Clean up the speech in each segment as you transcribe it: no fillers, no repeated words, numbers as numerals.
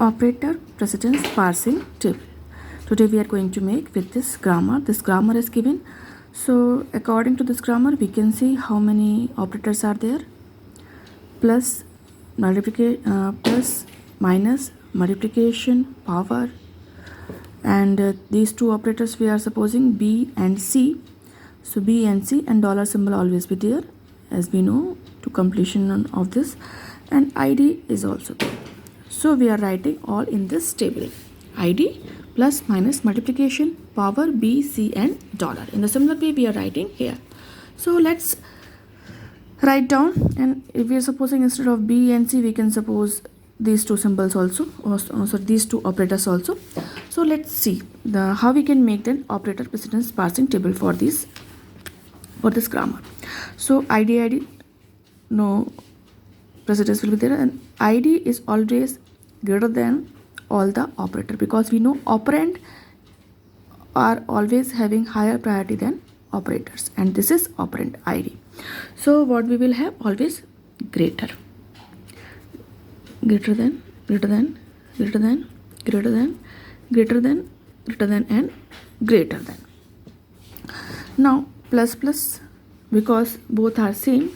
Operator Precedence Parsing Table. Today we are going to make with this grammar. This grammar is given. So according to this grammar, we can see how many operators are there. Plus, plus, minus, multiplication, power. And these two operators we are supposing B and C. So B and C and dollar symbol always be there, as we know, to completion of this. And ID is also there. So we are writing all in this table. ID plus minus multiplication, power, B, C and dollar. In the similar way we are writing here. So let's write down, and if we are supposing instead of B and C we can suppose these two symbols also, or so these two operators also. So let's see how we can make the operator precedence parsing table for this grammar. So ID, no precedence will be there, and ID is always greater than all the operator, because we know operand are always having higher priority than operators, and this is operand ID. So what we will have, always greater than, greater than, greater than, greater than, greater than, greater than and greater than. Now plus plus, because both are same,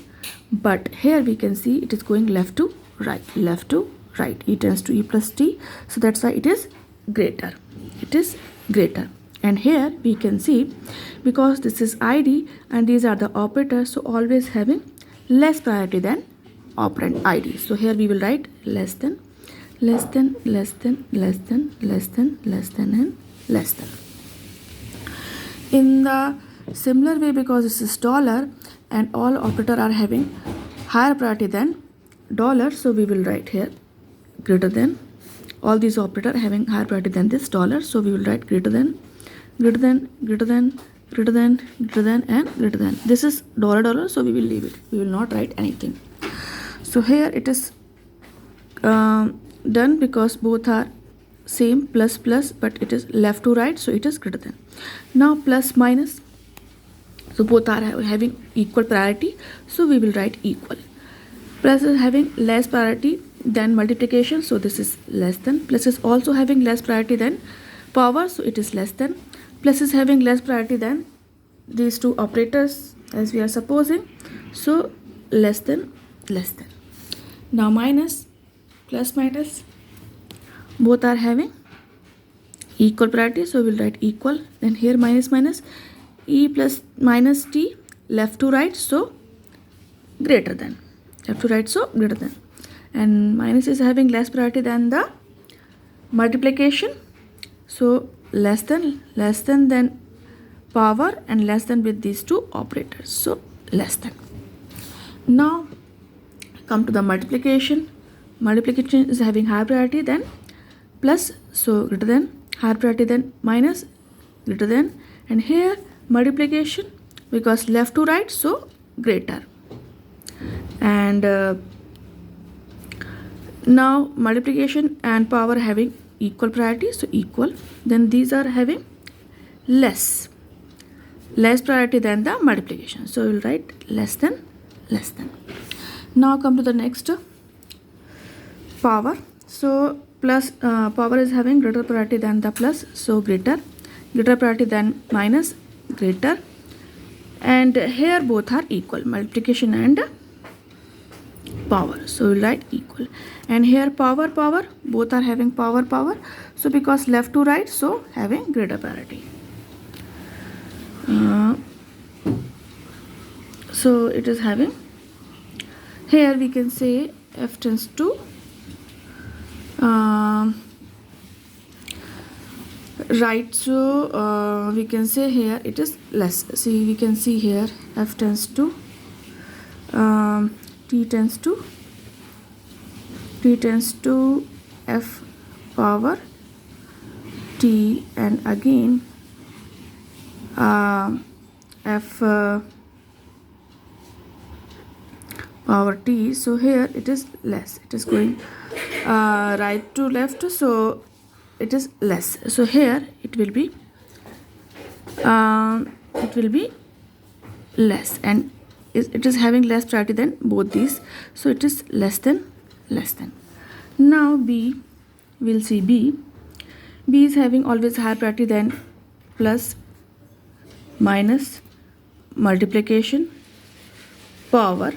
but here we can see it is going left to right, left to right. E tends to E plus T, so that's why it is greater. It is greater. And here we can see, because this is ID and these are the operators, so always having less priority than operand ID. So here we will write less than, less than, less than, less than, less than, less than and less than. In the similar way, because this is dollar and all operator are having higher priority than dollar, so we will write here greater than. All these operators having higher priority than this dollar, so we will write greater than, greater than, greater than, greater than, greater than and greater than. This is dollar, so we will leave it. We will not write anything. So here it is done, because both are same, plus plus, but it is left to right, so it is greater than. Now plus minus, so both are having equal priority, so we will write equal. Plus is having less priority than multiplication, so this is less than. Plus is also having less priority than power, so it is less than. Plus is having less priority than these two operators, as we are supposing, so less than, less than. Now minus, plus minus, both are having equal priority, so we will write equal. Then here minus minus, E plus minus T, left to right, so greater than, left to right, so greater than. And minus is having less priority than the multiplication, so less than then power, and less than with these two operators, so less than. Now come to the multiplication. Multiplication is having higher priority than plus, so greater than, higher priority than minus, greater than. And here multiplication, because left to right, so greater. And now multiplication and power having equal priority, so equal. Then these are having less priority than the multiplication, so we will write less than, less than. Now come to the next, power. So plus, power is having greater priority than the plus, so greater priority than minus, greater. And here both are equal, multiplication and power, so we'll write equal. And here power, both are having power, so because left to right, so having greater priority. So it is having, here we can say F tends to right, so we can say here it is less. See, we can see here F tends to T tends to F power T, and again F power T. So here it is less, it is going right to left, so it is less. So here it will be less, and it is having less priority than both these, so it is less than. Now B we'll see B. B is having always higher priority than plus, minus, multiplication, power,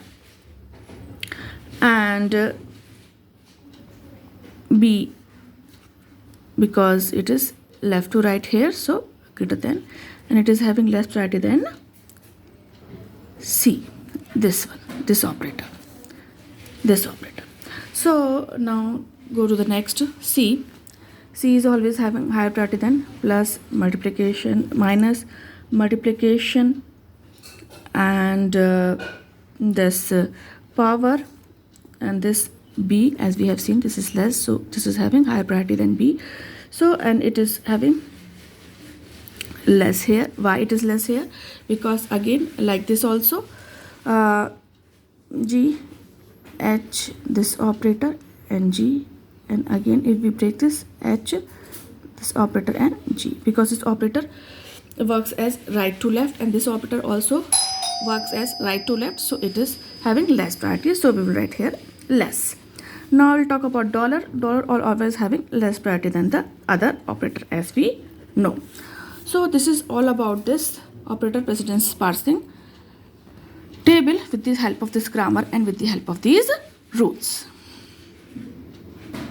and B, because it is left to right here, so greater than, and it is having less priority than C, this one, this operator. So now go to the next, C. C is always having higher priority than plus, multiplication, minus, multiplication, and this power, and this B, as we have seen, this is less, so this is having higher priority than B. So, and it is having less here. Why it is less here? Because again, like this also, G, H, this operator, and G, and again if we break this, H, this operator, and G, because this operator works as right to left, and this operator also works as right to left, so it is having less priority, so we will write here less. Now we'll talk about dollar. Dollar are always having less priority than the other operator, as we know. So this is all about this operator precedence parsing table with the help of this grammar and with the help of these rules.